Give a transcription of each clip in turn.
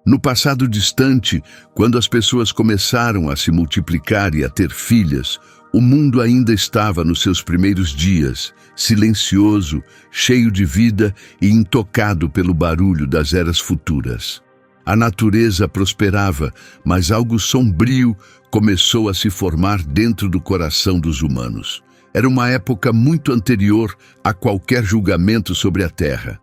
No passado distante, quando as pessoas começaram a se multiplicar e a ter filhas, o mundo ainda estava nos seus primeiros dias, silencioso, cheio de vida e intocado pelo barulho das eras futuras. A natureza prosperava, mas algo sombrio começou a se formar dentro do coração dos humanos. Era uma época muito anterior a qualquer julgamento sobre a Terra.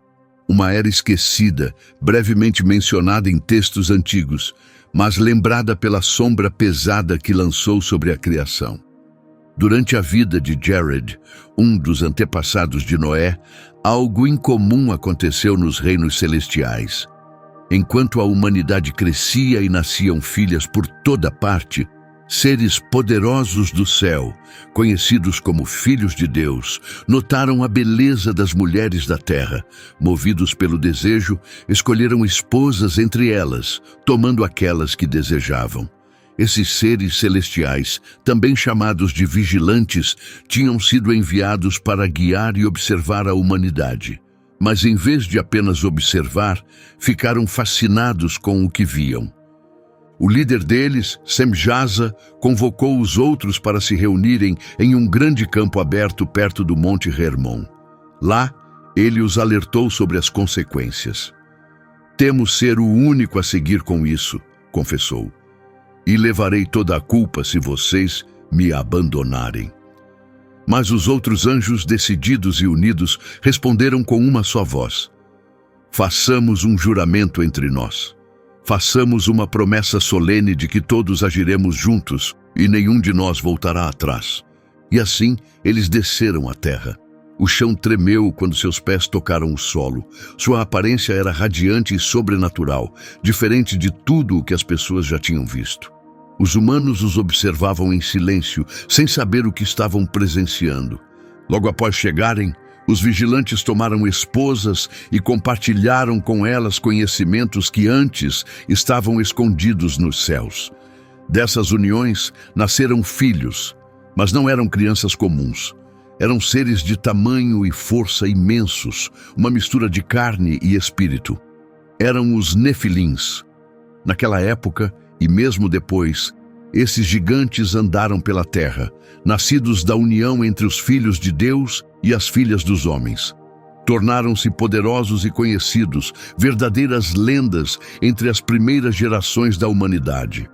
Uma era esquecida, brevemente mencionada em textos antigos, mas lembrada pela sombra pesada que lançou sobre a criação. Durante a vida de Jared, um dos antepassados de Noé, algo incomum aconteceu nos reinos celestiais. Enquanto a humanidade crescia e nasciam filhas por toda parte, seres poderosos do céu, conhecidos como filhos de Deus, notaram a beleza das mulheres da terra. Movidos pelo desejo, escolheram esposas entre elas, tomando aquelas que desejavam. Esses seres celestiais, também chamados de vigilantes, tinham sido enviados para guiar e observar a humanidade. Mas em vez de apenas observar, ficaram fascinados com o que viam. O líder deles, Semjaza, convocou os outros para se reunirem em um grande campo aberto perto do Monte Hermon. Lá, ele os alertou sobre as consequências. "Temo ser o único a seguir com isso", confessou. "E levarei toda a culpa se vocês me abandonarem." Mas os outros anjos, decididos e unidos, responderam com uma só voz: "Façamos um juramento entre nós. Façamos uma promessa solene de que todos agiremos juntos e nenhum de nós voltará atrás." E assim, eles desceram à terra. O chão tremeu quando seus pés tocaram o solo. Sua aparência era radiante e sobrenatural, diferente de tudo o que as pessoas já tinham visto. Os humanos os observavam em silêncio, sem saber o que estavam presenciando. Logo após chegarem, os vigilantes tomaram esposas e compartilharam com elas conhecimentos que antes estavam escondidos nos céus. Dessas uniões nasceram filhos, mas não eram crianças comuns. Eram seres de tamanho e força imensos, uma mistura de carne e espírito. Eram os Nefilins. Naquela época, e mesmo depois, esses gigantes andaram pela terra, nascidos da união entre os filhos de Deus e as filhas dos homens. Tornaram-se poderosos e conhecidos, verdadeiras lendas entre as primeiras gerações da humanidade.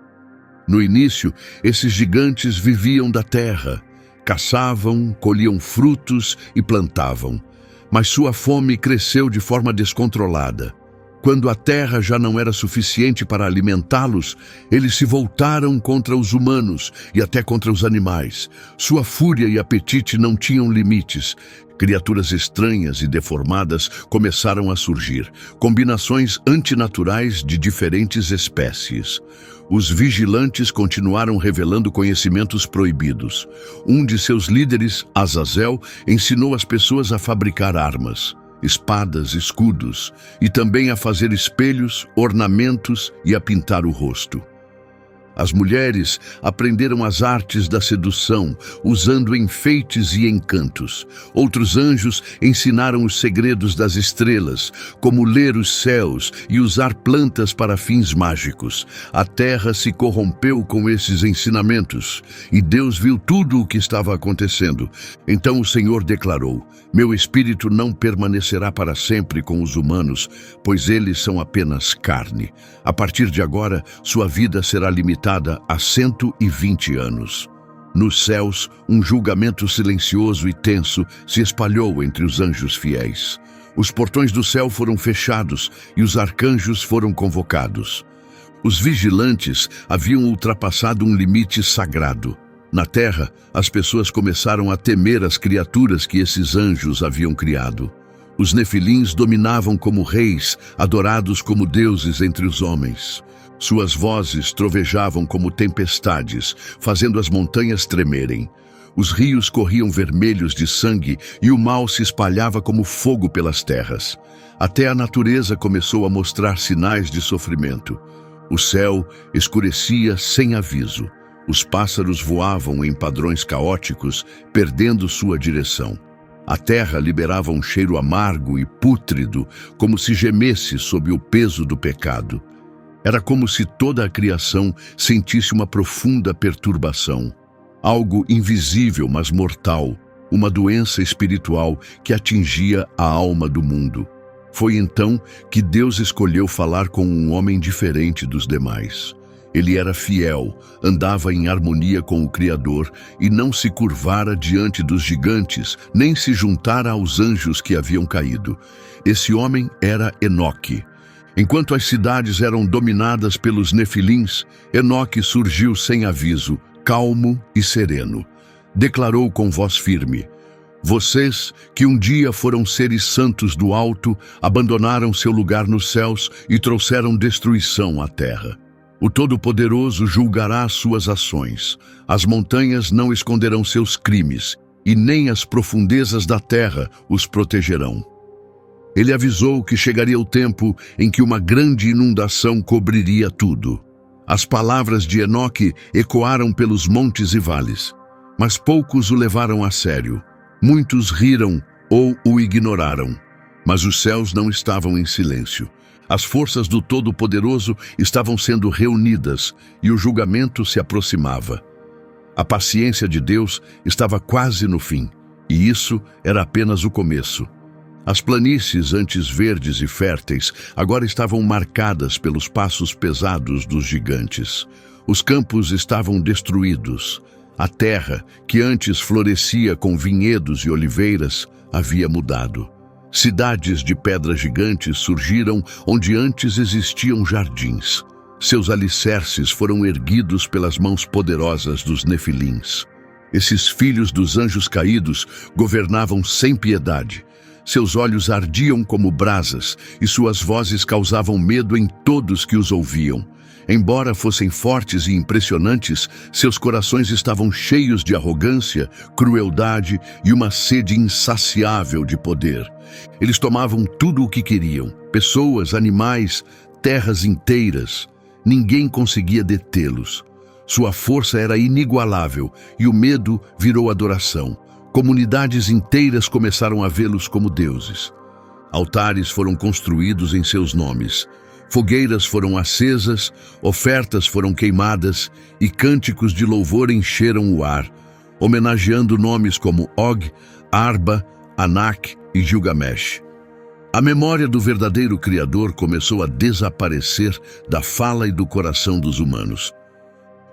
No início, esses gigantes viviam da terra, caçavam, colhiam frutos e plantavam, mas sua fome cresceu de forma descontrolada. Quando a terra já não era suficiente para alimentá-los, eles se voltaram contra os humanos e até contra os animais. Sua fúria e apetite não tinham limites. Criaturas estranhas e deformadas começaram a surgir, combinações antinaturais de diferentes espécies. Os vigilantes continuaram revelando conhecimentos proibidos. Um de seus líderes, Azazel, ensinou as pessoas a fabricar armas, espadas, escudos, e também a fazer espelhos, ornamentos e a pintar o rosto. As mulheres aprenderam as artes da sedução, usando enfeites e encantos. Outros anjos ensinaram os segredos das estrelas, como ler os céus e usar plantas para fins mágicos. A terra se corrompeu com esses ensinamentos, e Deus viu tudo o que estava acontecendo. Então o Senhor declarou: "Meu espírito não permanecerá para sempre com os humanos, pois eles são apenas carne. A partir de agora, sua vida será limitada a 120 anos. Nos céus, um julgamento silencioso e tenso se espalhou entre os anjos fiéis. Os portões do céu foram fechados e os arcanjos foram convocados. Os vigilantes haviam ultrapassado um limite sagrado. Na terra, as pessoas começaram a temer as criaturas que esses anjos haviam criado. Os nefilins dominavam como reis, adorados como deuses entre os homens. Suas vozes trovejavam como tempestades, fazendo as montanhas tremerem. Os rios corriam vermelhos de sangue e o mal se espalhava como fogo pelas terras. Até a natureza começou a mostrar sinais de sofrimento. O céu escurecia sem aviso. Os pássaros voavam em padrões caóticos, perdendo sua direção. A terra liberava um cheiro amargo e pútrido, como se gemesse sob o peso do pecado. Era como se toda a criação sentisse uma profunda perturbação. Algo invisível, mas mortal, uma doença espiritual que atingia a alma do mundo. Foi então que Deus escolheu falar com um homem diferente dos demais. Ele era fiel, andava em harmonia com o Criador e não se curvara diante dos gigantes, nem se juntara aos anjos que haviam caído. Esse homem era Enoque. Enquanto as cidades eram dominadas pelos nefilins, Enoque surgiu sem aviso, calmo e sereno. Declarou com voz firme: vocês, que um dia foram seres santos do alto, abandonaram seu lugar nos céus e trouxeram destruição à terra. O Todo-Poderoso julgará suas ações. As montanhas não esconderão seus crimes, e nem as profundezas da terra os protegerão. Ele avisou que chegaria o tempo em que uma grande inundação cobriria tudo. As palavras de Enoque ecoaram pelos montes e vales, mas poucos o levaram a sério. Muitos riram ou o ignoraram, mas os céus não estavam em silêncio. As forças do Todo-Poderoso estavam sendo reunidas e o julgamento se aproximava. A paciência de Deus estava quase no fim, e isso era apenas o começo. As planícies, antes verdes e férteis, agora estavam marcadas pelos passos pesados dos gigantes. Os campos estavam destruídos. A terra, que antes florescia com vinhedos e oliveiras, havia mudado. Cidades de pedras gigantes surgiram onde antes existiam jardins. Seus alicerces foram erguidos pelas mãos poderosas dos nefilins. Esses filhos dos anjos caídos governavam sem piedade. Seus olhos ardiam como brasas e suas vozes causavam medo em todos que os ouviam. Embora fossem fortes e impressionantes, seus corações estavam cheios de arrogância, crueldade e uma sede insaciável de poder. Eles tomavam tudo o que queriam: pessoas, animais, terras inteiras. Ninguém conseguia detê-los. Sua força era inigualável e o medo virou adoração. Comunidades inteiras começaram a vê-los como deuses. Altares foram construídos em seus nomes. Fogueiras foram acesas, ofertas foram queimadas e cânticos de louvor encheram o ar, homenageando nomes como Og, Arba, Anak e Gilgamesh. A memória do verdadeiro Criador começou a desaparecer da fala e do coração dos humanos.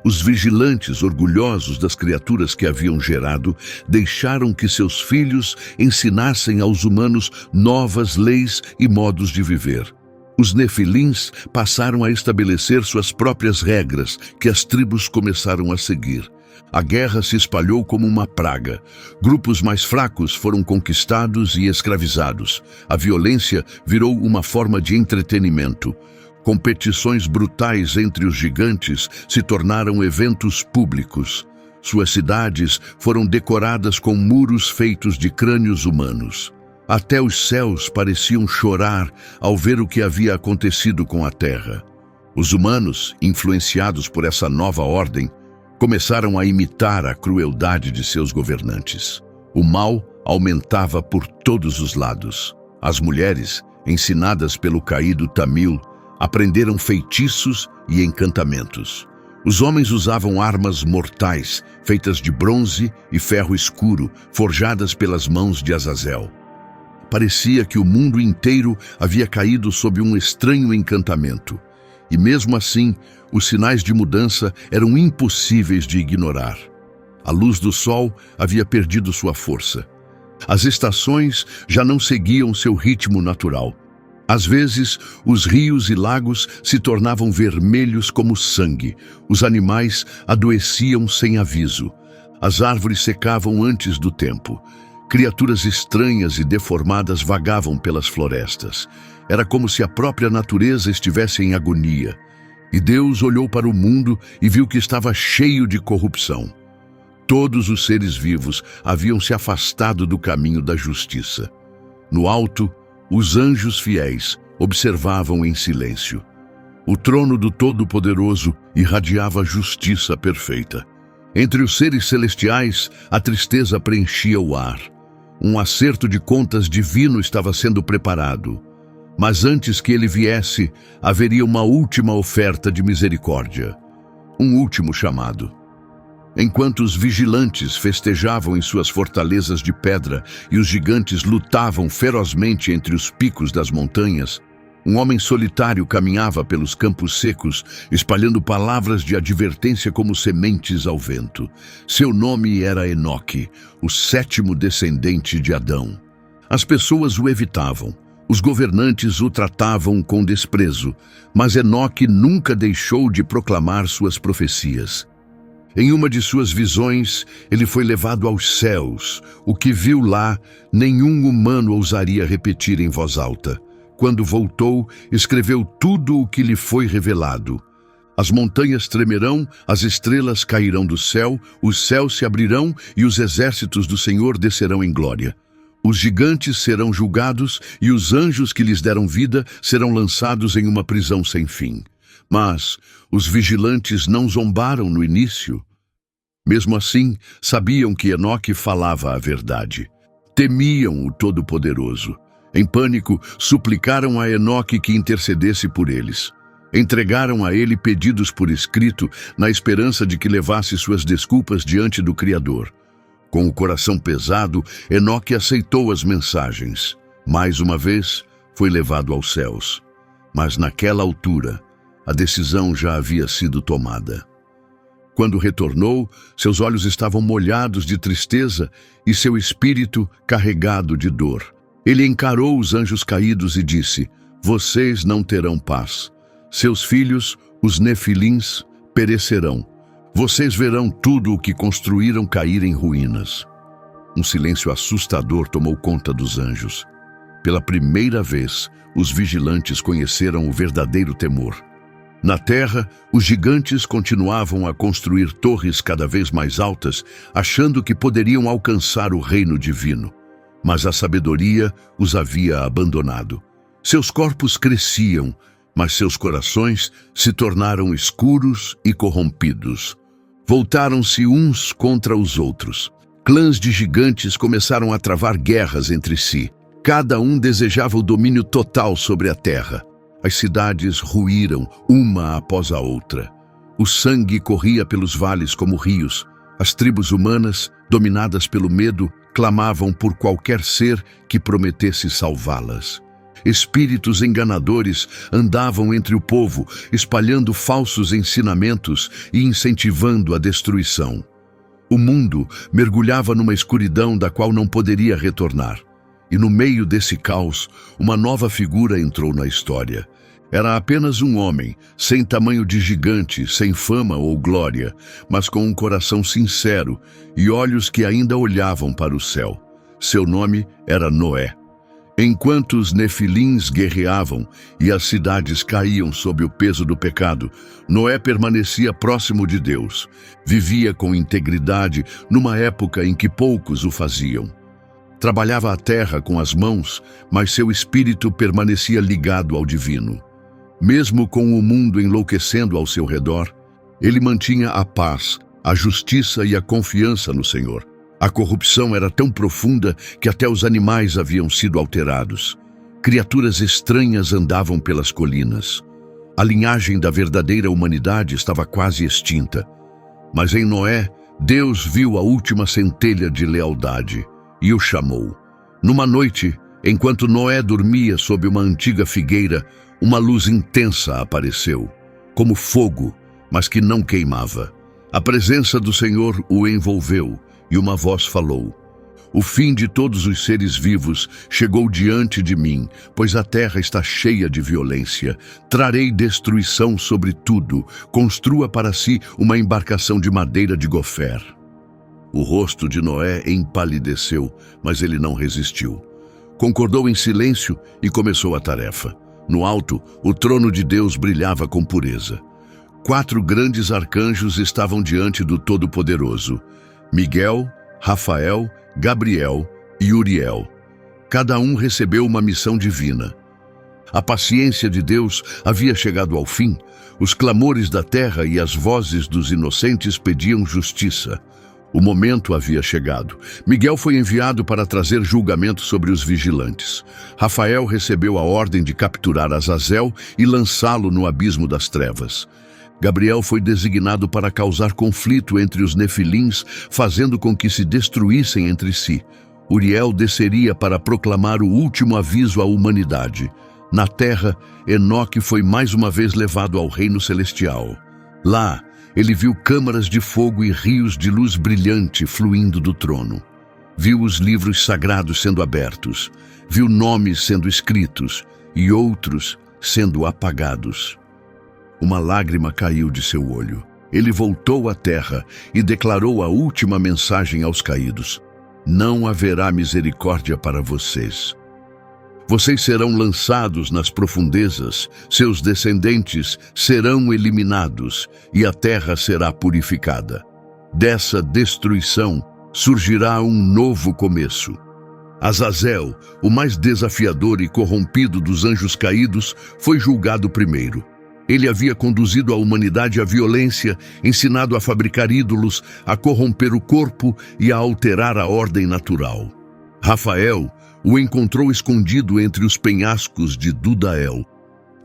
Os vigilantes, orgulhosos das criaturas que haviam gerado, deixaram que seus filhos ensinassem aos humanos novas leis e modos de viver. Os nefilins passaram a estabelecer suas próprias regras, que as tribos começaram a seguir. A guerra se espalhou como uma praga. Grupos mais fracos foram conquistados e escravizados. A violência virou uma forma de entretenimento. Competições brutais entre os gigantes se tornaram eventos públicos. Suas cidades foram decoradas com muros feitos de crânios humanos. Até os céus pareciam chorar ao ver o que havia acontecido com a terra. Os humanos, influenciados por essa nova ordem, começaram a imitar a crueldade de seus governantes. O mal aumentava por todos os lados. As mulheres, ensinadas pelo caído Tamil, aprenderam feitiços e encantamentos. Os homens usavam armas mortais, feitas de bronze e ferro escuro, forjadas pelas mãos de Azazel. Parecia que o mundo inteiro havia caído sob um estranho encantamento. E mesmo assim, os sinais de mudança eram impossíveis de ignorar. A luz do sol havia perdido sua força. As estações já não seguiam seu ritmo natural. Às vezes, os rios e lagos se tornavam vermelhos como sangue. Os animais adoeciam sem aviso. As árvores secavam antes do tempo. Criaturas estranhas e deformadas vagavam pelas florestas. Era como se a própria natureza estivesse em agonia. E Deus olhou para o mundo e viu que estava cheio de corrupção. Todos os seres vivos haviam se afastado do caminho da justiça. No alto, os anjos fiéis observavam em silêncio. O trono do Todo-Poderoso irradiava justiça perfeita. Entre os seres celestiais, a tristeza preenchia o ar. Um acerto de contas divino estava sendo preparado. Mas antes que ele viesse, haveria uma última oferta de misericórdia, um último chamado. Enquanto os vigilantes festejavam em suas fortalezas de pedra e os gigantes lutavam ferozmente entre os picos das montanhas, um homem solitário caminhava pelos campos secos, espalhando palavras de advertência como sementes ao vento. Seu nome era Enoque, o 7º descendente de Adão. As pessoas o evitavam. Os governantes o tratavam com desprezo, mas Enoque nunca deixou de proclamar suas profecias. Em uma de suas visões, ele foi levado aos céus. O que viu lá, nenhum humano ousaria repetir em voz alta. Quando voltou, escreveu tudo o que lhe foi revelado. As montanhas tremerão, as estrelas cairão do céu, os céus se abrirão e os exércitos do Senhor descerão em glória. Os gigantes serão julgados e os anjos que lhes deram vida serão lançados em uma prisão sem fim. Mas os vigilantes não zombaram no início. Mesmo assim, sabiam que Enoque falava a verdade. Temiam o Todo-Poderoso. Em pânico, suplicaram a Enoque que intercedesse por eles. Entregaram a ele pedidos por escrito, na esperança de que levasse suas desculpas diante do Criador. Com o coração pesado, Enoque aceitou as mensagens. Mais uma vez, foi levado aos céus. Mas naquela altura, a decisão já havia sido tomada. Quando retornou, seus olhos estavam molhados de tristeza e seu espírito carregado de dor. Ele encarou os anjos caídos e disse: "Vocês não terão paz. Seus filhos, os Nefilins, perecerão. Vocês verão tudo o que construíram cair em ruínas." Um silêncio assustador tomou conta dos anjos. Pela primeira vez, os vigilantes conheceram o verdadeiro temor. Na terra, os gigantes continuavam a construir torres cada vez mais altas, achando que poderiam alcançar o reino divino. Mas a sabedoria os havia abandonado. Seus corpos cresciam, mas seus corações se tornaram escuros e corrompidos. Voltaram-se uns contra os outros. Clãs de gigantes começaram a travar guerras entre si. Cada um desejava o domínio total sobre a terra. As cidades ruíram, uma após a outra. O sangue corria pelos vales como rios. As tribos humanas, dominadas pelo medo, clamavam por qualquer ser que prometesse salvá-las. Espíritos enganadores andavam entre o povo, espalhando falsos ensinamentos e incentivando a destruição. O mundo mergulhava numa escuridão da qual não poderia retornar. E no meio desse caos, uma nova figura entrou na história. Era apenas um homem, sem tamanho de gigante, sem fama ou glória, mas com um coração sincero e olhos que ainda olhavam para o céu. Seu nome era Noé. Enquanto os Nefilins guerreavam e as cidades caíam sob o peso do pecado, Noé permanecia próximo de Deus. Vivia com integridade numa época em que poucos o faziam. Trabalhava a terra com as mãos, mas seu espírito permanecia ligado ao divino. Mesmo com o mundo enlouquecendo ao seu redor, ele mantinha a paz, a justiça e a confiança no Senhor. A corrupção era tão profunda que até os animais haviam sido alterados. Criaturas estranhas andavam pelas colinas. A linhagem da verdadeira humanidade estava quase extinta. Mas em Noé, Deus viu a última centelha de lealdade e o chamou. Numa noite, enquanto Noé dormia sob uma antiga figueira, uma luz intensa apareceu, como fogo, mas que não queimava. A presença do Senhor o envolveu e uma voz falou: "O fim de todos os seres vivos chegou diante de mim, pois a terra está cheia de violência. Trarei destruição sobre tudo. Construa para si uma embarcação de madeira de gofer." O rosto de Noé empalideceu, mas ele não resistiu. Concordou em silêncio e começou a tarefa. No alto, o trono de Deus brilhava com pureza. 4 grandes arcanjos estavam diante do Todo-Poderoso: Miguel, Rafael, Gabriel e Uriel. Cada um recebeu uma missão divina. A paciência de Deus havia chegado ao fim. Os clamores da terra e as vozes dos inocentes pediam justiça. O momento havia chegado. Miguel foi enviado para trazer julgamento sobre os vigilantes. Rafael recebeu a ordem de capturar Azazel e lançá-lo no abismo das trevas. Gabriel foi designado para causar conflito entre os nefilins, fazendo com que se destruíssem entre si. Uriel desceria para proclamar o último aviso à humanidade. Na terra, Enoque foi mais uma vez levado ao reino celestial. Lá, ele viu câmaras de fogo e rios de luz brilhante fluindo do trono. Viu os livros sagrados sendo abertos. Viu nomes sendo escritos e outros sendo apagados. Uma lágrima caiu de seu olho. Ele voltou à terra e declarou a última mensagem aos caídos: não haverá misericórdia para vocês. Vocês serão lançados nas profundezas, seus descendentes serão eliminados e a terra será purificada. Dessa destruição surgirá um novo começo. Azazel, o mais desafiador e corrompido dos anjos caídos, foi julgado primeiro. Ele havia conduzido a humanidade à violência, ensinado a fabricar ídolos, a corromper o corpo e a alterar a ordem natural. Rafael o encontrou escondido entre os penhascos de Dudael.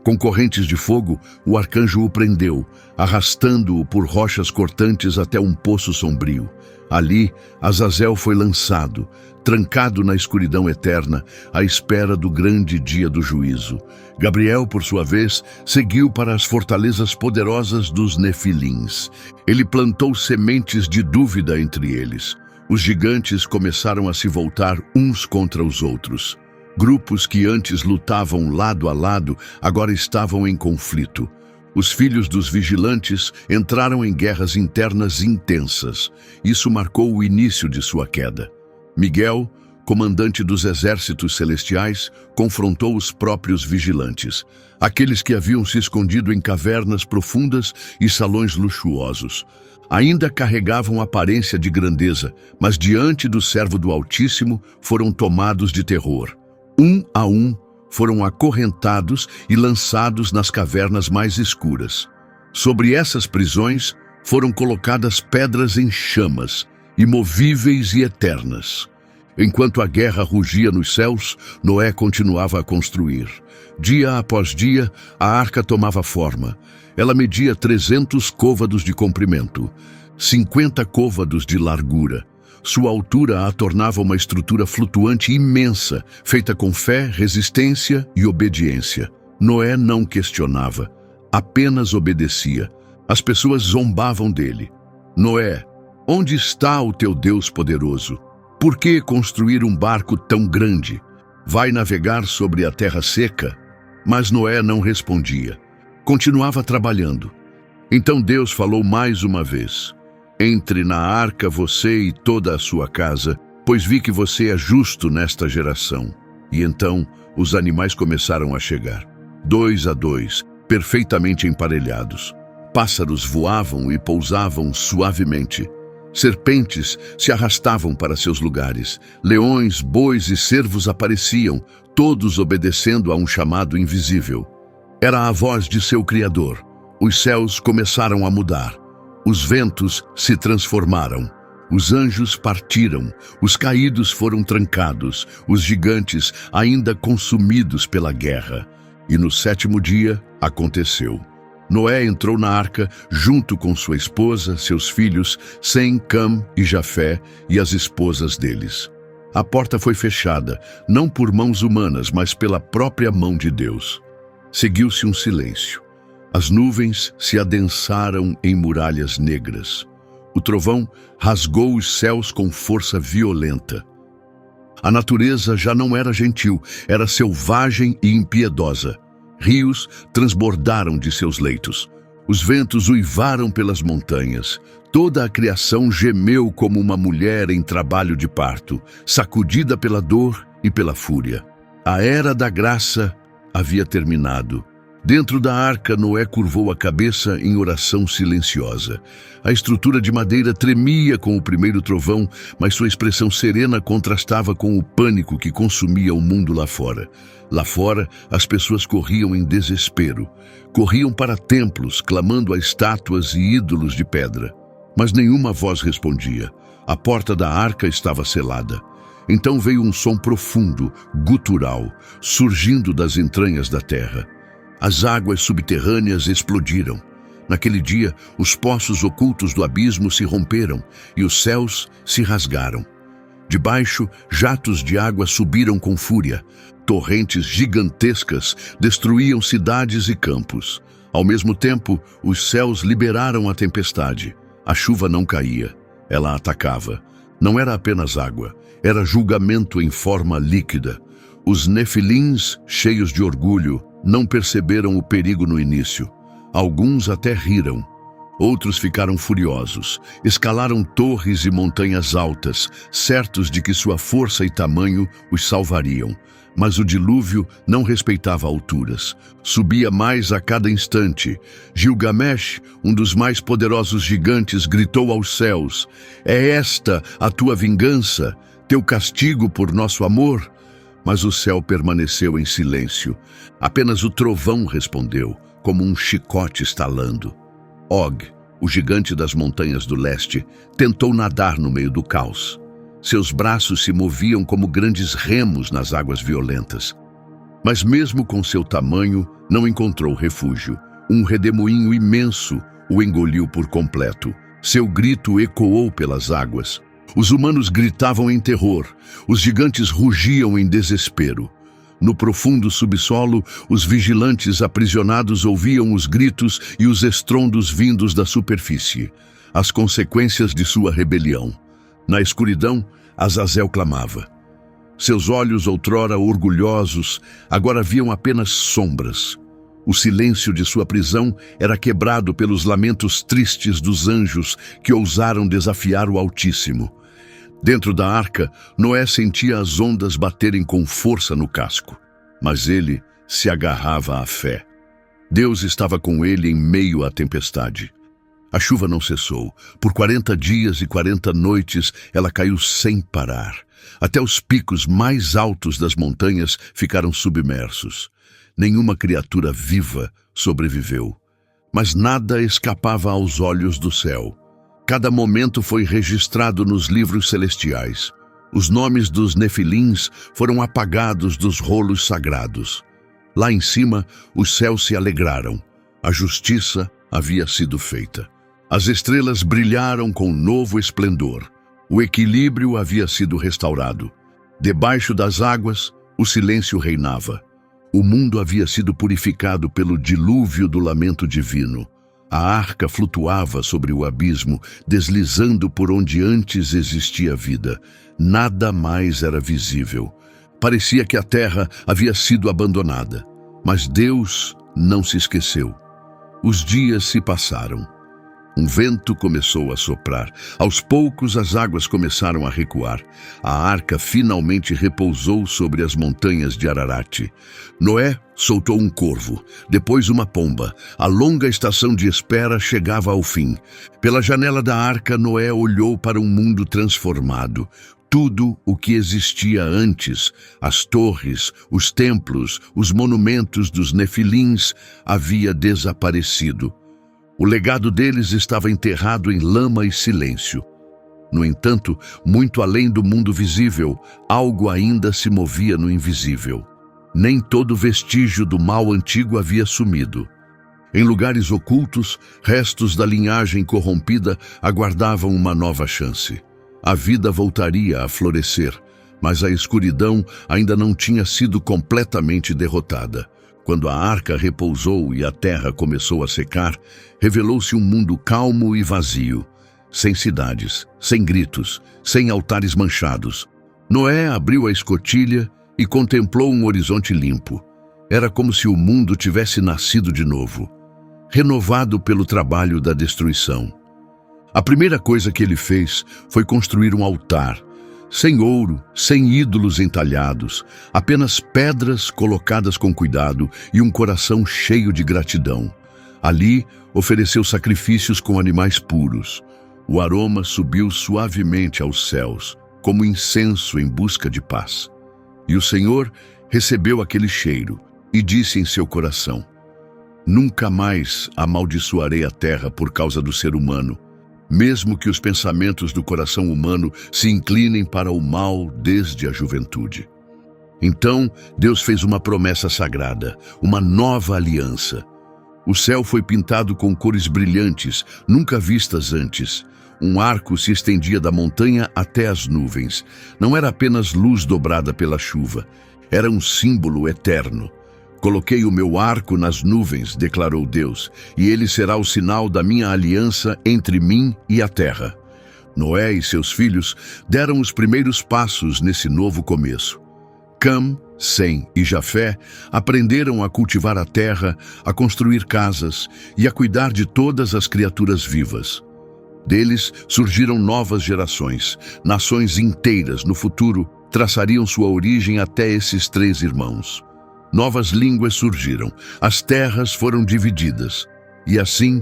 Com correntes de fogo, o arcanjo o prendeu, arrastando-o por rochas cortantes até um poço sombrio. Ali, Azazel foi lançado, trancado na escuridão eterna, à espera do grande dia do juízo. Gabriel, por sua vez, seguiu para as fortalezas poderosas dos nefilins. Ele plantou sementes de dúvida entre eles. Os gigantes começaram a se voltar uns contra os outros. Grupos que antes lutavam lado a lado, agora estavam em conflito. Os filhos dos vigilantes entraram em guerras internas intensas. Isso marcou o início de sua queda. Miguel, comandante dos exércitos celestiais, confrontou os próprios vigilantes, aqueles que haviam se escondido em cavernas profundas e salões luxuosos. Ainda carregavam aparência de grandeza, mas diante do servo do Altíssimo foram tomados de terror. Um a um foram acorrentados e lançados nas cavernas mais escuras. Sobre essas prisões foram colocadas pedras em chamas, imovíveis e eternas. Enquanto a guerra rugia nos céus, Noé continuava a construir. Dia após dia, a arca tomava forma. Ela media 300 côvados de comprimento, 50 côvados de largura. Sua altura a tornava uma estrutura flutuante imensa, feita com fé, resistência e obediência. Noé não questionava, apenas obedecia. As pessoas zombavam dele. Noé, onde está o teu Deus poderoso? Por que construir um barco tão grande? Vai navegar sobre a terra seca? Mas Noé não respondia. Continuava trabalhando. Então Deus falou mais uma vez: entre na arca você e toda a sua casa, pois vi que você é justo nesta geração. E então os animais começaram a chegar, 2 a 2, perfeitamente emparelhados. Pássaros voavam e pousavam suavemente. Serpentes se arrastavam para seus lugares. Leões, bois e cervos apareciam, todos obedecendo a um chamado invisível. Era a voz de seu Criador. Os céus começaram a mudar. Os ventos se transformaram. Os anjos partiram. Os caídos foram trancados. Os gigantes ainda consumidos pela guerra. E no 7º dia aconteceu. Noé entrou na arca junto com sua esposa, seus filhos, Sem, Cam e Jafé, e as esposas deles. A porta foi fechada, não por mãos humanas, mas pela própria mão de Deus. Seguiu-se um silêncio. As nuvens se adensaram em muralhas negras. O trovão rasgou os céus com força violenta. A natureza já não era gentil, era selvagem e impiedosa. Rios transbordaram de seus leitos. Os ventos uivaram pelas montanhas. Toda a criação gemeu como uma mulher em trabalho de parto, sacudida pela dor e pela fúria. A era da graça havia terminado. Dentro da arca, Noé curvou a cabeça em oração silenciosa. A estrutura de madeira tremia com o primeiro trovão, mas sua expressão serena contrastava com o pânico que consumia o mundo lá fora. Lá fora, as pessoas corriam em desespero. Corriam para templos, clamando a estátuas e ídolos de pedra. Mas nenhuma voz respondia. A porta da arca estava selada. Então veio um som profundo, gutural, surgindo das entranhas da terra. As águas subterrâneas explodiram. Naquele dia, os poços ocultos do abismo se romperam e os céus se rasgaram. De baixo, jatos de água subiram com fúria. Torrentes gigantescas destruíam cidades e campos. Ao mesmo tempo, os céus liberaram a tempestade. A chuva não caía, ela atacava. Não era apenas água, era julgamento em forma líquida. Os nefilins, cheios de orgulho, não perceberam o perigo no início. Alguns até riram. Outros ficaram furiosos, escalaram torres e montanhas altas, certos de que sua força e tamanho os salvariam. Mas o dilúvio não respeitava alturas. Subia mais a cada instante. Gilgamesh, um dos mais poderosos gigantes, gritou aos céus: "É esta a tua vingança, teu castigo por nosso amor?" Mas o céu permaneceu em silêncio. Apenas o trovão respondeu, como um chicote estalando. Og, o gigante das montanhas do leste, tentou nadar no meio do caos. Seus braços se moviam como grandes remos nas águas violentas. Mas mesmo com seu tamanho, não encontrou refúgio. Um redemoinho imenso o engoliu por completo. Seu grito ecoou pelas águas. Os humanos gritavam em terror. Os gigantes rugiam em desespero. No profundo subsolo, os vigilantes aprisionados ouviam os gritos e os estrondos vindos da superfície. As consequências de sua rebelião. Na escuridão, Azazel clamava. Seus olhos, outrora orgulhosos, agora viam apenas sombras. O silêncio de sua prisão era quebrado pelos lamentos tristes dos anjos que ousaram desafiar o Altíssimo. Dentro da arca, Noé sentia as ondas baterem com força no casco, mas ele se agarrava à fé. Deus estava com ele em meio à tempestade. A chuva não cessou. Por 40 dias e 40 noites ela caiu sem parar. Até os picos mais altos das montanhas ficaram submersos. Nenhuma criatura viva sobreviveu. Mas nada escapava aos olhos do céu. Cada momento foi registrado nos livros celestiais. Os nomes dos nefilins foram apagados dos rolos sagrados. Lá em cima, os céus se alegraram. A justiça havia sido feita. As estrelas brilharam com novo esplendor. O equilíbrio havia sido restaurado. Debaixo das águas, o silêncio reinava. O mundo havia sido purificado pelo dilúvio do lamento divino. A arca flutuava sobre o abismo, deslizando por onde antes existia vida. Nada mais era visível. Parecia que a terra havia sido abandonada. Mas Deus não se esqueceu. Os dias se passaram. Um vento começou a soprar. Aos poucos, as águas começaram a recuar. A arca finalmente repousou sobre as montanhas de Ararat. Noé soltou um corvo, depois uma pomba. A longa estação de espera chegava ao fim. Pela janela da arca, Noé olhou para um mundo transformado. Tudo o que existia antes, as torres, os templos, os monumentos dos nefilins, havia desaparecido. O legado deles estava enterrado em lama e silêncio. No entanto, muito além do mundo visível, algo ainda se movia no invisível. Nem todo vestígio do mal antigo havia sumido. Em lugares ocultos, restos da linhagem corrompida aguardavam uma nova chance. A vida voltaria a florescer, mas a escuridão ainda não tinha sido completamente derrotada. Quando a arca repousou e a terra começou a secar, revelou-se um mundo calmo e vazio, sem cidades, sem gritos, sem altares manchados. Noé abriu a escotilha e contemplou um horizonte limpo. Era como se o mundo tivesse nascido de novo, renovado pelo trabalho da destruição. A primeira coisa que ele fez foi construir um altar, sem ouro, sem ídolos entalhados, apenas pedras colocadas com cuidado e um coração cheio de gratidão. Ali, ofereceu sacrifícios com animais puros. O aroma subiu suavemente aos céus, como incenso em busca de paz. E o Senhor recebeu aquele cheiro e disse em seu coração: "Nunca mais amaldiçoarei a terra por causa do ser humano. mesmo que os pensamentos do coração humano se inclinem para o mal desde a juventude. Então, Deus fez uma promessa sagrada, uma nova aliança. O céu foi pintado com cores brilhantes, nunca vistas antes. Um arco se estendia da montanha até as nuvens. Não era apenas luz dobrada pela chuva, era um símbolo eterno. Coloquei o meu arco nas nuvens, declarou Deus, e ele será o sinal da minha aliança entre mim e a terra. Noé e seus filhos deram os primeiros passos nesse novo começo. Cam, Sem e Jafé aprenderam a cultivar a terra, a construir casas e a cuidar de todas as criaturas vivas. Deles surgiram novas gerações, nações inteiras no futuro traçariam sua origem até esses 3 irmãos. Novas línguas surgiram, as terras foram divididas, e assim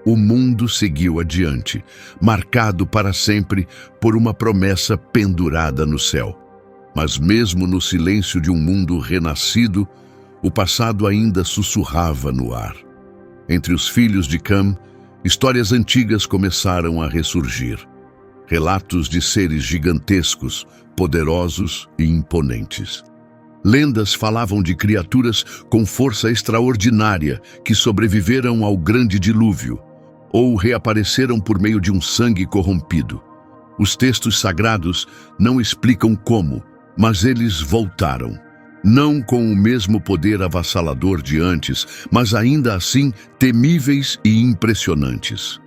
o mundo seguiu adiante, marcado para sempre por uma promessa pendurada no céu. Mas mesmo no silêncio de um mundo renascido, o passado ainda sussurrava no ar. Entre os filhos de Cam, histórias antigas começaram a ressurgir. Relatos de seres gigantescos, poderosos e imponentes. Lendas falavam de criaturas com força extraordinária que sobreviveram ao grande dilúvio ou reapareceram por meio de um sangue corrompido. Os textos sagrados não explicam como, mas eles voltaram. Não com o mesmo poder avassalador de antes, mas ainda assim temíveis e impressionantes.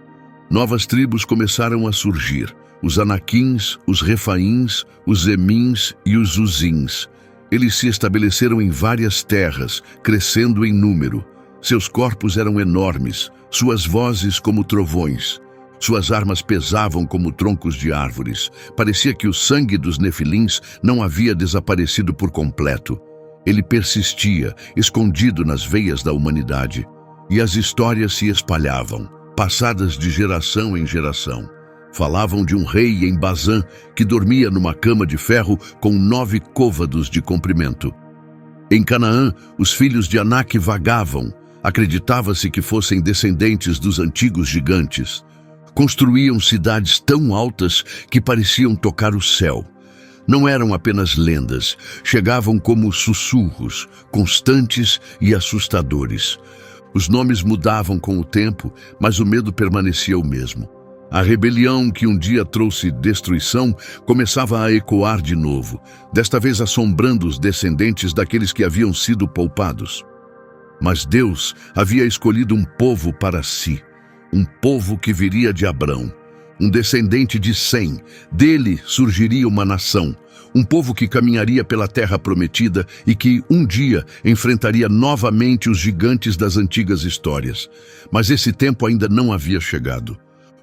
Novas tribos começaram a surgir, os Anaquins, os Refaíns, os Emins e os Uzins. Eles se estabeleceram em várias terras, crescendo em número. Seus corpos eram enormes, suas vozes como trovões. Suas armas pesavam como troncos de árvores. Parecia que o sangue dos Nefilins não havia desaparecido por completo. Ele persistia, escondido nas veias da humanidade. E as histórias se espalhavam, passadas de geração em geração. Falavam de um rei em Bazã que dormia numa cama de ferro com 9 côvados de comprimento. Em Canaã, os filhos de Anak vagavam. Acreditava-se que fossem descendentes dos antigos gigantes. Construíam cidades tão altas que pareciam tocar o céu. Não eram apenas lendas, chegavam como sussurros, constantes e assustadores. Os nomes mudavam com o tempo, mas o medo permanecia o mesmo. A rebelião que um dia trouxe destruição começava a ecoar de novo, desta vez assombrando os descendentes daqueles que haviam sido poupados. Mas Deus havia escolhido um povo para si, um povo que viria de Abrão, um descendente de Sem. Dele surgiria uma nação, um povo que caminharia pela terra prometida e que, um dia, enfrentaria novamente os gigantes das antigas histórias. Mas esse tempo ainda não havia chegado.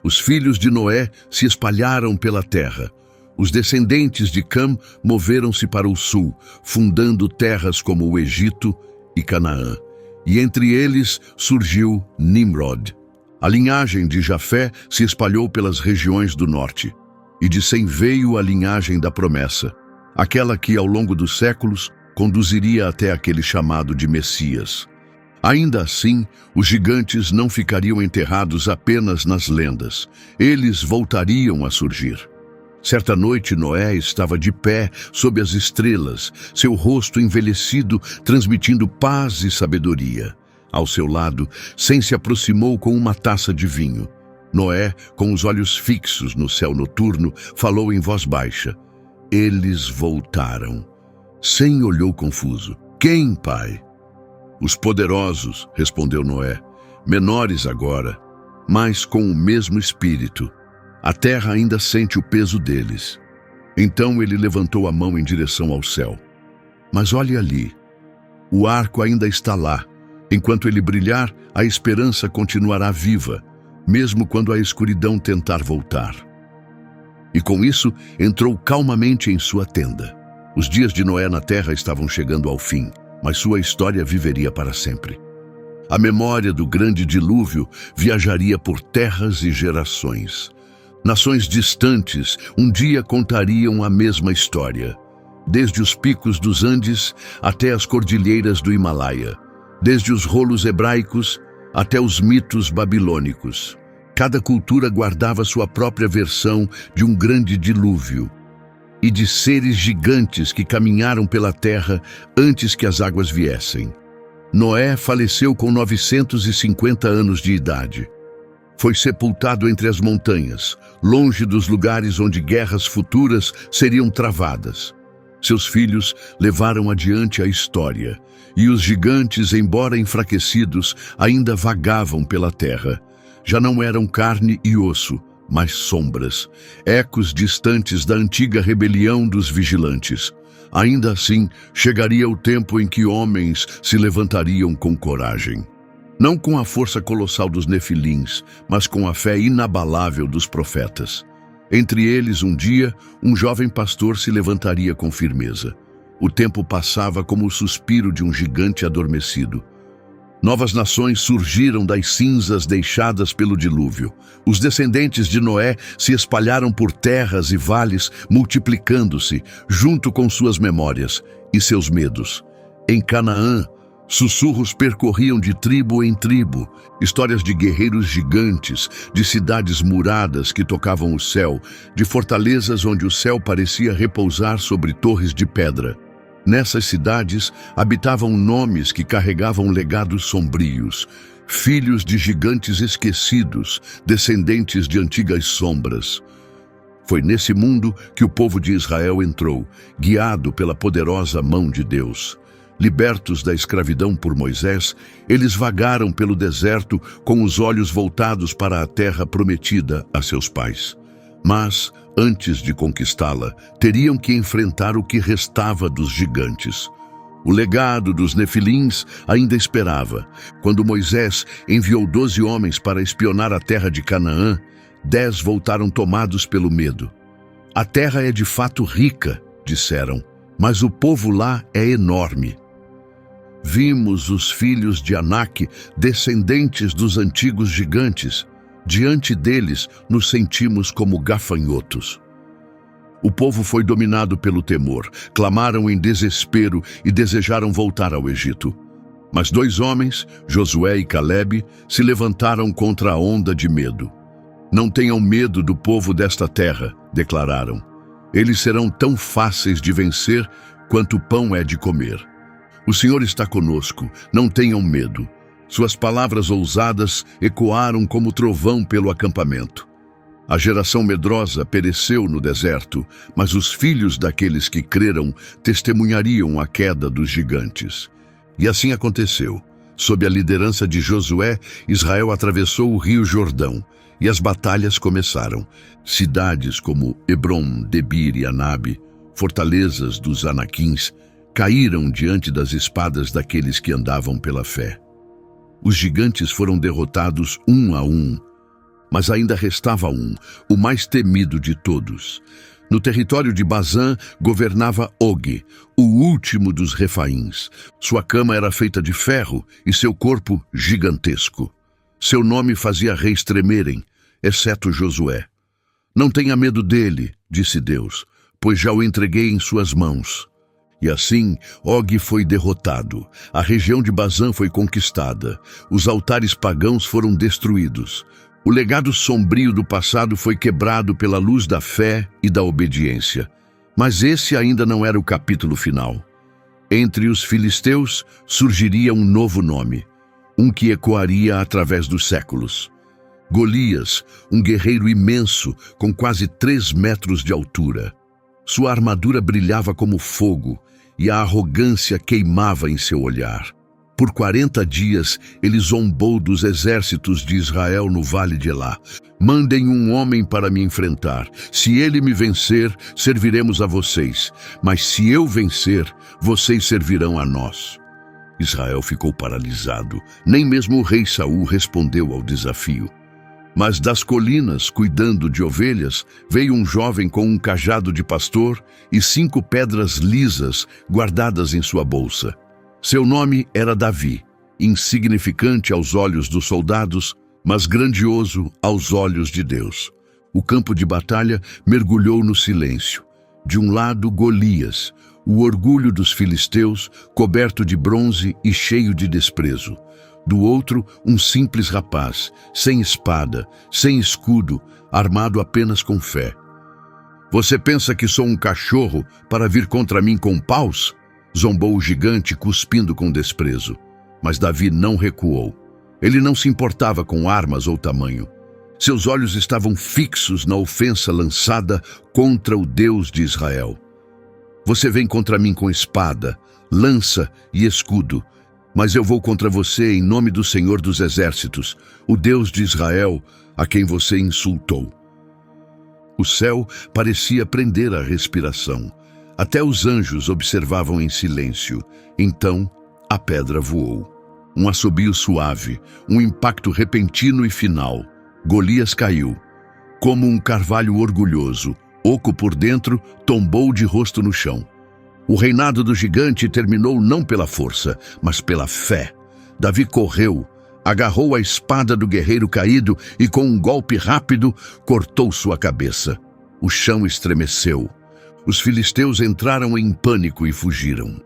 Os filhos de Noé se espalharam pela terra. Os descendentes de Cam moveram-se para o sul, fundando terras como o Egito e Canaã. E entre eles surgiu Nimrod. A linhagem de Jafé se espalhou pelas regiões do norte. E de Sem veio a linhagem da promessa, aquela que, ao longo dos séculos, conduziria até aquele chamado de Messias. Ainda assim, os gigantes não ficariam enterrados apenas nas lendas. Eles voltariam a surgir. Certa noite, Noé estava de pé sob as estrelas, seu rosto envelhecido, transmitindo paz e sabedoria. Ao seu lado, Sem se aproximou com uma taça de vinho. Noé, com os olhos fixos no céu noturno, falou em voz baixa. Eles voltaram. Sem olhou confuso. Quem, pai? Os poderosos, respondeu Noé, menores agora, mas com o mesmo espírito. A terra ainda sente o peso deles. Então ele levantou a mão em direção ao céu. Mas olhe ali. O arco ainda está lá. Enquanto ele brilhar, a esperança continuará viva, mesmo quando a escuridão tentar voltar. E com isso, entrou calmamente em sua tenda. Os dias de Noé na terra estavam chegando ao fim, mas sua história viveria para sempre. A memória do grande dilúvio viajaria por terras e gerações. Nações distantes um dia contariam a mesma história, desde os picos dos Andes até as cordilheiras do Himalaia, desde os rolos hebraicos até os mitos babilônicos. Cada cultura guardava sua própria versão de um grande dilúvio e de seres gigantes que caminharam pela terra antes que as águas viessem. Noé faleceu com 950 anos de idade. Foi sepultado entre as montanhas, longe dos lugares onde guerras futuras seriam travadas. Seus filhos levaram adiante a história, e os gigantes, embora enfraquecidos, ainda vagavam pela terra. Já não eram carne e osso, mas sombras, ecos distantes da antiga rebelião dos vigilantes. Ainda assim, chegaria o tempo em que homens se levantariam com coragem. Não com a força colossal dos nefilins, mas com a fé inabalável dos profetas. Entre eles, um dia, um jovem pastor se levantaria com firmeza. O tempo passava como o suspiro de um gigante adormecido. Novas nações surgiram das cinzas deixadas pelo dilúvio. Os descendentes de Noé se espalharam por terras e vales, multiplicando-se, junto com suas memórias e seus medos. Em Canaã, sussurros percorriam de tribo em tribo, histórias de guerreiros gigantes, de cidades muradas que tocavam o céu, de fortalezas onde o céu parecia repousar sobre torres de pedra. Nessas cidades habitavam nomes que carregavam legados sombrios, filhos de gigantes esquecidos, descendentes de antigas sombras. Foi nesse mundo que o povo de Israel entrou, guiado pela poderosa mão de Deus. Libertos da escravidão por Moisés, eles vagaram pelo deserto com os olhos voltados para a terra prometida a seus pais. Mas, antes de conquistá-la, teriam que enfrentar o que restava dos gigantes. O legado dos nefilins ainda esperava. Quando Moisés enviou 12 homens para espionar a terra de Canaã, 10 voltaram tomados pelo medo. A terra é de fato rica, disseram, mas o povo lá é enorme. Vimos os filhos de Anak, descendentes dos antigos gigantes. Diante deles, nos sentimos como gafanhotos. O povo foi dominado pelo temor, clamaram em desespero e desejaram voltar ao Egito. Mas 2 homens, Josué e Calebe, se levantaram contra a onda de medo. Não tenham medo do povo desta terra, declararam. Eles serão tão fáceis de vencer quanto o pão é de comer. O Senhor está conosco, não tenham medo. Suas palavras ousadas ecoaram como trovão pelo acampamento. A geração medrosa pereceu no deserto, mas os filhos daqueles que creram testemunhariam a queda dos gigantes. E assim aconteceu. Sob a liderança de Josué, Israel atravessou o rio Jordão, e as batalhas começaram. Cidades como Hebrom, Debir e Anabe, fortalezas dos Anaquins, caíram diante das espadas daqueles que andavam pela fé. Os gigantes foram derrotados um a um, mas ainda restava um, o mais temido de todos. No território de Bazã governava Og, o último dos Refaíns. Sua cama era feita de ferro e seu corpo gigantesco. Seu nome fazia reis tremerem, exceto Josué. Não tenha medo dele, disse Deus, pois já o entreguei em suas mãos. E assim, Og foi derrotado, a região de Bazã foi conquistada, os altares pagãos foram destruídos. O legado sombrio do passado foi quebrado pela luz da fé e da obediência. Mas esse ainda não era o capítulo final. Entre os filisteus surgiria um novo nome, um que ecoaria através dos séculos. Golias, um guerreiro imenso, com quase 3 metros de altura. Sua armadura brilhava como fogo e a arrogância queimava em seu olhar. Por 40 dias, ele zombou dos exércitos de Israel no vale de Elá. Mandem um homem para me enfrentar. Se ele me vencer, serviremos a vocês. Mas se eu vencer, vocês servirão a nós. Israel ficou paralisado. Nem mesmo o rei Saul respondeu ao desafio. Mas das colinas, cuidando de ovelhas, veio um jovem com um cajado de pastor e 5 pedras lisas guardadas em sua bolsa. Seu nome era Davi, insignificante aos olhos dos soldados, mas grandioso aos olhos de Deus. O campo de batalha mergulhou no silêncio. De um lado, Golias, o orgulho dos filisteus, coberto de bronze e cheio de desprezo. Do outro, um simples rapaz, sem espada, sem escudo, armado apenas com fé. Você pensa que sou um cachorro para vir contra mim com paus? Zombou o gigante, cuspindo com desprezo. Mas Davi não recuou. Ele não se importava com armas ou tamanho. Seus olhos estavam fixos na ofensa lançada contra o Deus de Israel. Você vem contra mim com espada, lança e escudo, mas eu vou contra você em nome do Senhor dos Exércitos, o Deus de Israel, a quem você insultou. O céu parecia prender a respiração. Até os anjos observavam em silêncio. Então, a pedra voou. Um assobio suave, um impacto repentino e final. Golias caiu. Como um carvalho orgulhoso, oco por dentro, tombou de rosto no chão. O reinado do gigante terminou não pela força, mas pela fé. Davi correu, agarrou a espada do guerreiro caído e, com um golpe rápido, cortou sua cabeça. O chão estremeceu. Os filisteus entraram em pânico e fugiram.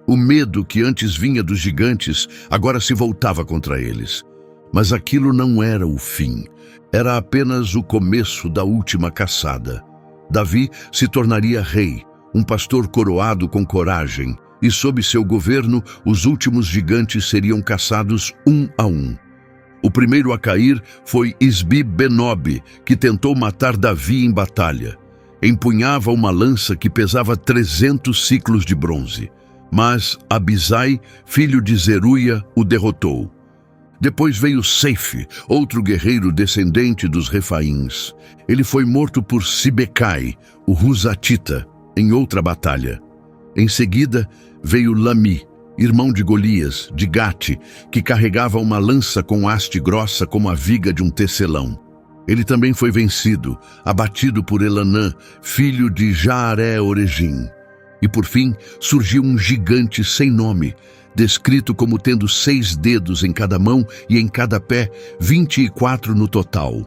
O medo que antes vinha dos gigantes agora se voltava contra eles. Mas aquilo não era o fim. Era apenas o começo da última caçada. Davi se tornaria rei, um pastor coroado com coragem, e sob seu governo os últimos gigantes seriam caçados um a um. O primeiro a cair foi Isbi-Benob, que tentou matar Davi em batalha. Empunhava uma lança que pesava 300 ciclos de bronze. Mas Abisai, filho de Zeruia, o derrotou. Depois veio Seife, outro guerreiro descendente dos Refaíns. Ele foi morto por Sibecai, o Husatita, em outra batalha. Em seguida, veio Lami, irmão de Golias, de Gate, que carregava uma lança com haste grossa como a viga de um tecelão. Ele também foi vencido, abatido por Elanã, filho de Jaaré-Oregim. E por fim, surgiu um gigante sem nome, descrito como tendo 6 dedos em cada mão e em cada pé, 24 no total.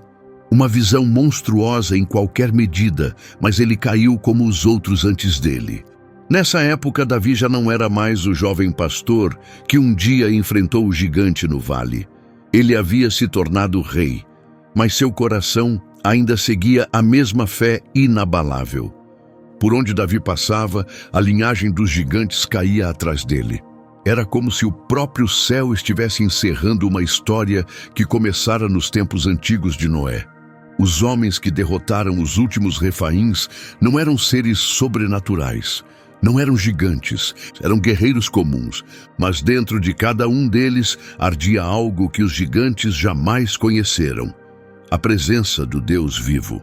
Uma visão monstruosa em qualquer medida, mas ele caiu como os outros antes dele. Nessa época, Davi já não era mais o jovem pastor que um dia enfrentou o gigante no vale. Ele havia se tornado rei, mas seu coração ainda seguia a mesma fé inabalável. Por onde Davi passava, a linhagem dos gigantes caía atrás dele. Era como se o próprio céu estivesse encerrando uma história que começara nos tempos antigos de Noé. Os homens que derrotaram os últimos Refaíns não eram seres sobrenaturais, não eram gigantes, eram guerreiros comuns, mas dentro de cada um deles ardia algo que os gigantes jamais conheceram: a presença do Deus vivo.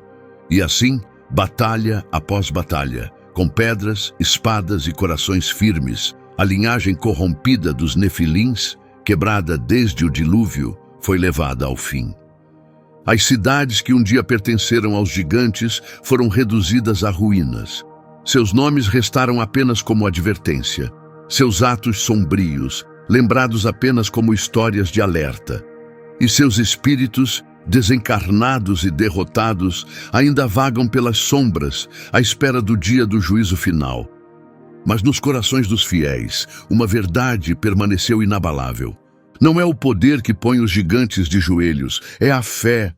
E assim, batalha após batalha, com pedras, espadas e corações firmes, a linhagem corrompida dos Nefilins, quebrada desde o dilúvio, foi levada ao fim. As cidades que um dia pertenceram aos gigantes foram reduzidas a ruínas. Seus nomes restaram apenas como advertência. Seus atos sombrios, lembrados apenas como histórias de alerta. E seus espíritos, desencarnados e derrotados, ainda vagam pelas sombras, à espera do dia do juízo final. Mas nos corações dos fiéis, uma verdade permaneceu inabalável. Não é o poder que põe os gigantes de joelhos, é a fé,